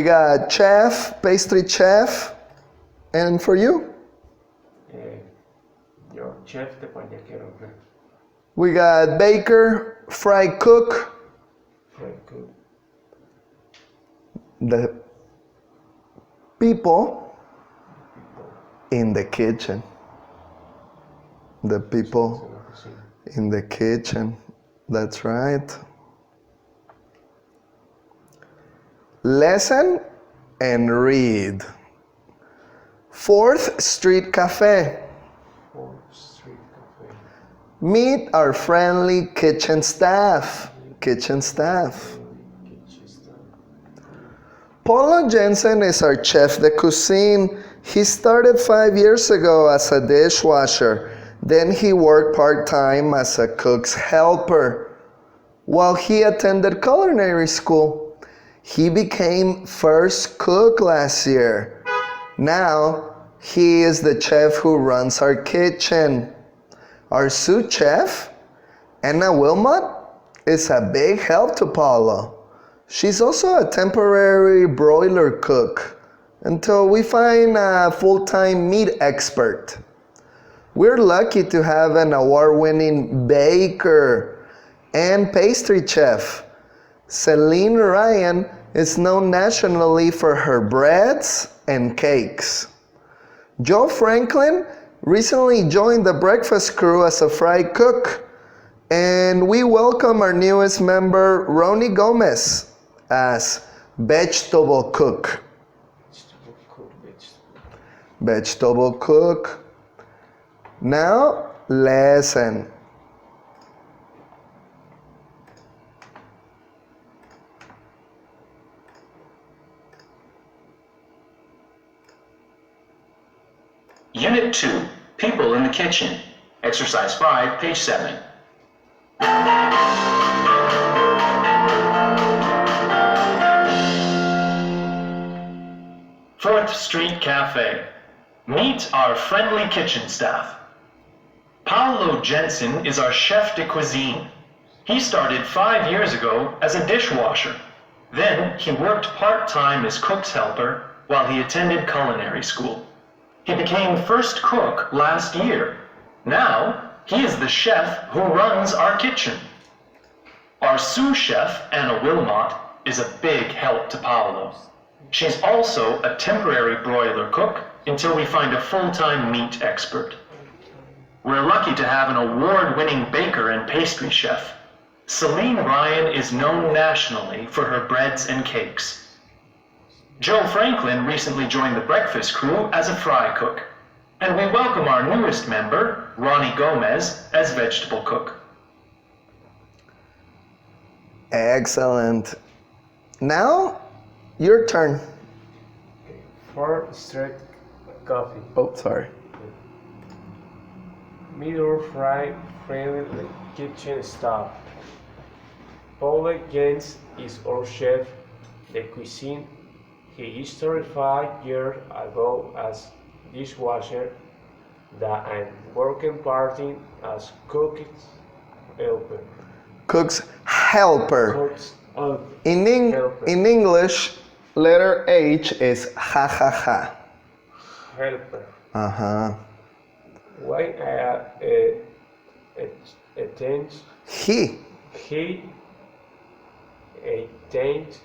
We got chef, pastry chef. And for you? Yo, chef de cualquier quiero. We got baker, fry cook. Fry cook. The people in the kitchen. The people in the kitchen. That's right. Listen and read. 4th Street Cafe. 4th Street Cafe. Meet our friendly kitchen staff. Kitchen staff. Paulo Jensen is our chef de cuisine. He started 5 years ago as a dishwasher. Then he worked part-time as a cook's helper. While he attended culinary school, he became first cook last year. Now, he is the chef who runs our kitchen. Our sous chef, Anna Wilmot, is a big help to Paulo. She's also a temporary broiler cook until we find a full-time meat expert. We're lucky to have an award-winning baker and pastry chef. Celine Ryan is known nationally for her breads and cakes. Joe Franklin recently joined the breakfast crew as a fry cook. And we welcome our newest member, Ronnie Gomez, as vegetable cook. Vegetable cook. Now, lesson. Unit 2, People in the Kitchen. Exercise 5, page 7. 4th Street Cafe. Meet our friendly kitchen staff. Paulo Jensen is our chef de cuisine. He started 5 years ago as a dishwasher. Then he worked part-time as cook's helper while he attended culinary school. He became first cook last year. Now, he is the chef who runs our kitchen. Our sous chef, Anna Wilmot, is a big help to Paulo. She's also a temporary broiler cook until we find a full-time meat expert. We're lucky to have an award-winning baker and pastry chef. Celine Ryan is known nationally for her breads and cakes. Joe Franklin recently joined the breakfast crew as a fry cook. And we welcome our newest member, Ronnie Gomez, as vegetable cook. Excellent. Now, your turn. 4th Street Coffee. Oh, sorry. Middle fry friendly kitchen staff. Paulo Jens is our chef de cuisine. He started 5 years ago as dishwasher and working part-time as cook's helper. Cook's helper. Cook's helper. In English, letter H is ha ha ha. Helper. Uh-huh. Why attend He attended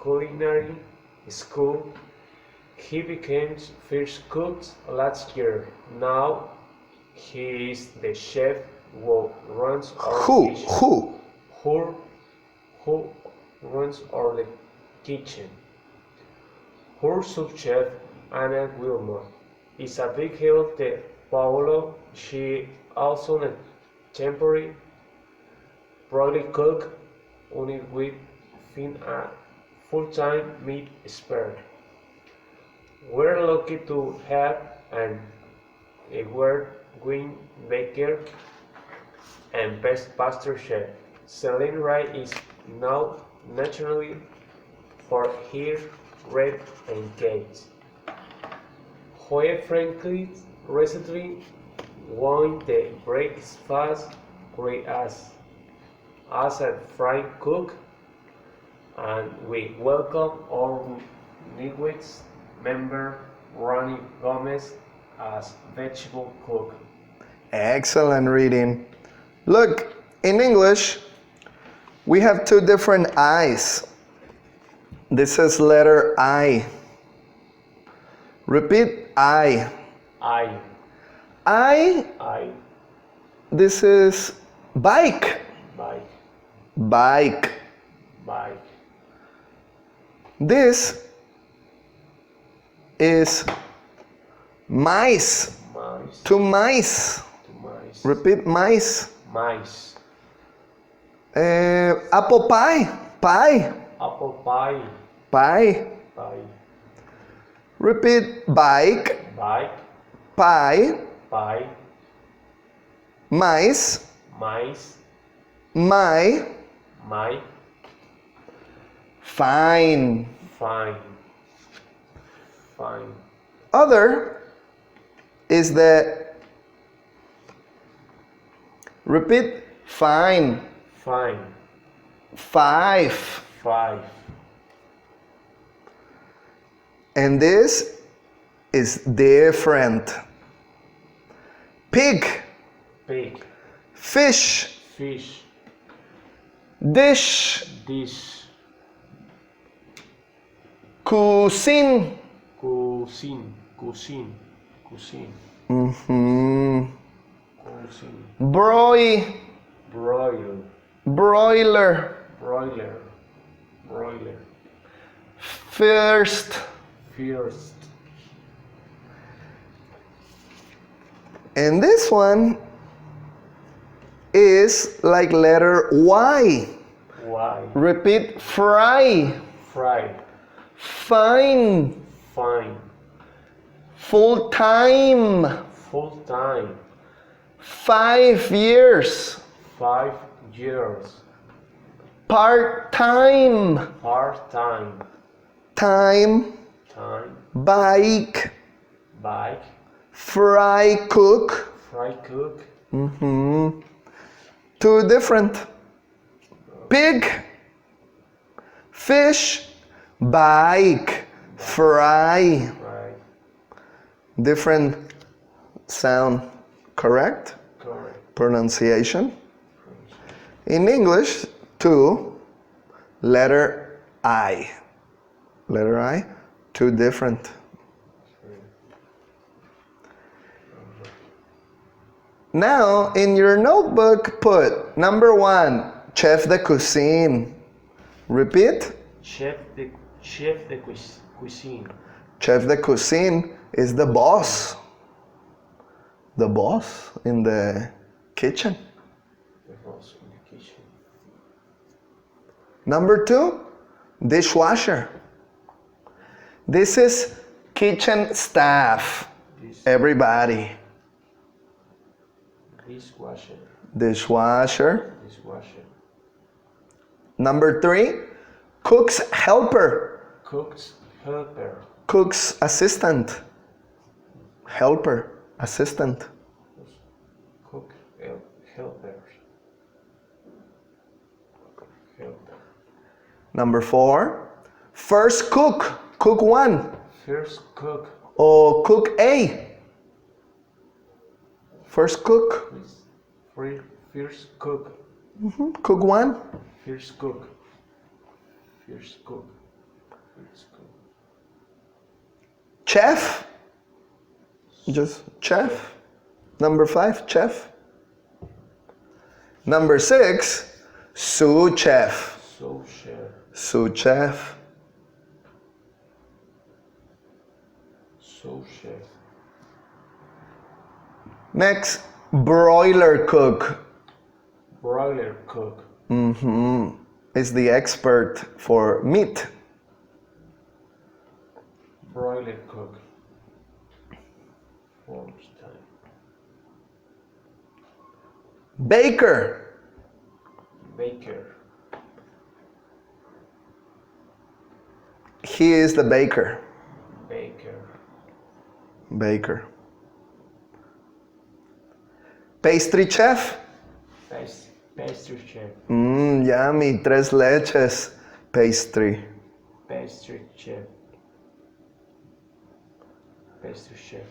culinary school. He became first cook last year. Now he is the chef who runs our kitchen. Who runs our kitchen. Her sous-chef, Anna Wilmot, is a big help to Paulo. She also a temporary broiler cook unit with a full-time meat expert. We're lucky to have an award-winning baker and pastry chef. Celine Wright is now nationally for her bread and cakes. Joe Franklin recently won the breakfast crew as a fry cook, and we welcome our Newsweek's member Ronnie Gomez as vegetable cook. Excellent reading. Look, in English, we have two different I's. This is letter I. Repeat I. I. I, this is bike. Bike. Bike. Bike. This is mice. Mice. Two mice. Two mice. Repeat mice. Mice. Apple pie. Pie. Apple pie. Pie. Pie. Repeat bike. Bike. Pie. Pie. Mice. Mice. My. My. Fine. Fine. Fine. Other is the repeat fine. Fine. Five. 5. And this is different. Pig. Pig. Fish. Fish. Dish. Dish. Cuisine. Cuisine. Cuisine. Cuisine. Mm-hmm. Cuisine. Broiler. Broiler. Broiler. First. First. And this one is like letter Y. Y. Repeat fry. Fry. Fine. Fine. Full time. Full time. 5 years. 5 years. Part time. Part time. Time. Time. Bike. Bike. Fry cook. Fry cook. Mm-hmm. Two different. Pig. Fish. Bike. Fry. Right. Different sound. Correct? Correct. Pronunciation. In English, two. Letter I. Letter I. Two different. Now, in your notebook, put number 1, chef de cuisine. Repeat. Chef de cuisine. Chef de cuisine is the boss. The boss in the kitchen. The boss in the kitchen. Number 2, dishwasher. This is kitchen staff. Everybody. Dishwasher. Dishwasher. Dishwasher. Number 3, cook's helper. Cook's helper. Cook's assistant. Helper. Assistant. Cook helper. Helper. Number 4, first cook. Cook 1. First cook. Or cook A. First cook. First cook. Cook 1. First cook. First cook. First cook. Chef. Just chef. Number 5, chef. Number 6, sous chef. So chef. Sous chef. So chef. Next, broiler cook. Broiler cook. Is the expert for meat. Broiler cook. First time. Baker. Baker. He is the baker. Baker. Baker. Pastry chef. Pastry chef. Yummy. 3 leches. Pastry. Pastry chef. Pastry chef.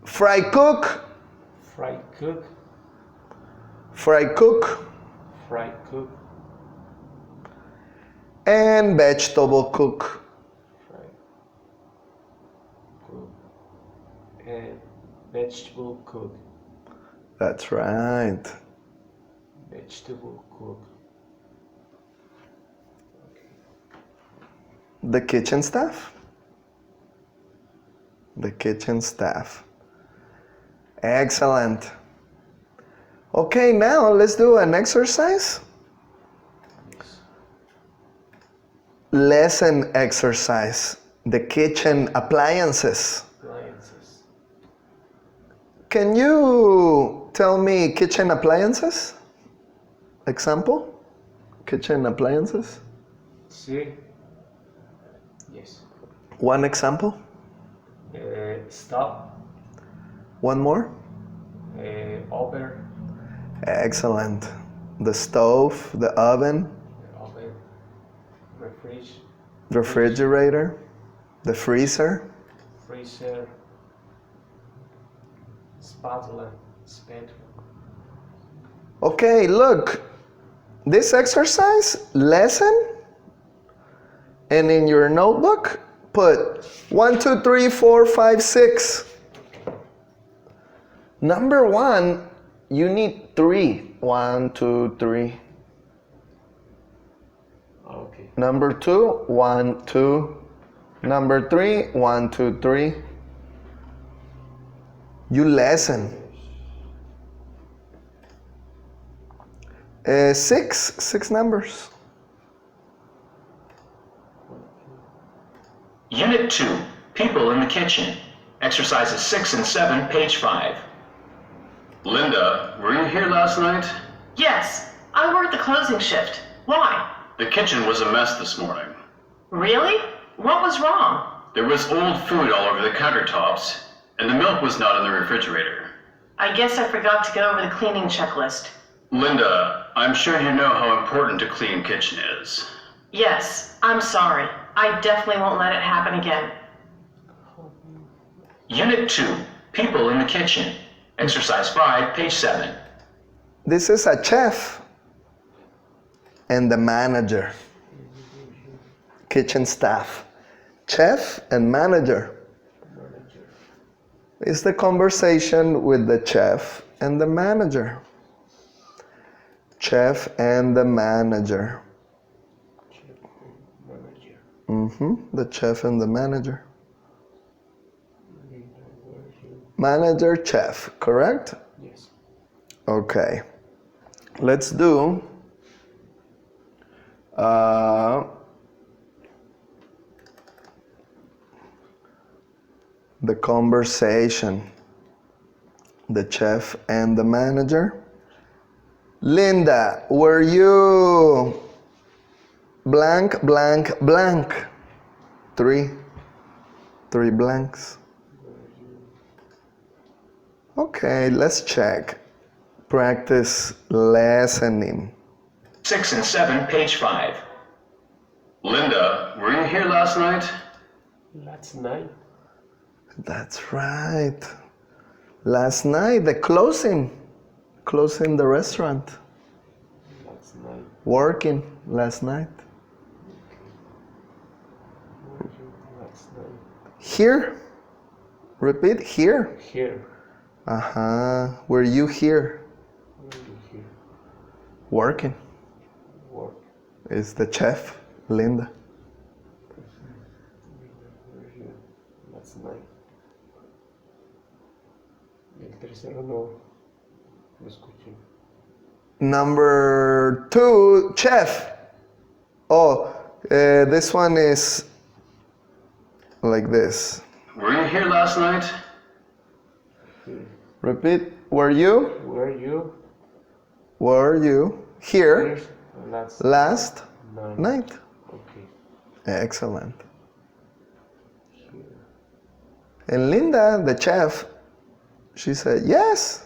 Fry cook. Fry cook. Fry cook. Fry cook. And vegetable cook. Fry cook. And vegetable cook. That's right. Vegetable cook. The kitchen staff. The kitchen staff. Excellent. Okay, now let's do an exercise. Lesson exercise. The kitchen appliances. Appliances. Can you tell me kitchen appliances? Example? Kitchen appliances? Sí. Yes. One example? Stove. One more? Oven. Excellent. The stove, the oven, Oven. refrigerator, the freezer. Freezer. Spatula. Okay, look. This exercise, lesson, and in your notebook, put 1, 2, 3, 4, 5, 6. Number 1, you need 3. 1, 2, 3. Okay. Number 2, 1, 2. Number 3, 1, 2, 3. You lesson. 6 numbers. Unit 2, People in the Kitchen. Exercises 6 and 7, page 5. Linda, were you here last night? Yes, I worked the closing shift. Why? The kitchen was a mess this morning. Really? What was wrong? There was old food all over the countertops, and the milk was not in the refrigerator. I guess I forgot to go over the cleaning checklist. Linda, I'm sure you know how important a clean kitchen is. Yes, I'm sorry. I definitely won't let it happen again. Unit 2, People in the Kitchen. Exercise 5, page 7. This is a chef and the manager. Kitchen staff. Chef and manager. It's the conversation with the chef and the manager. Chef and the manager. The chef and the manager. Manager, chef, correct? Yes. Okay. Let's do the conversation. The chef and the manager. Linda, were you blank, blank, blank? 3 blanks. Okay, let's check. Practice listening. 6 and 7, page 5. Linda, were you here last night? Last night. That's right. Last night, the closing the restaurant. Last night. Working last night. Last night. Here. Repeat, here. Here. Were you here? Were you here? Working. Work. Is the chef, Linda. Were you last night? El tercero no lo escuché. Number 2, chef. Oh, this one is like this. Were you here last night? Repeat, were you? Were you here here last night? night? Okay. Excellent. Here. And Linda, the chef, she said, yes.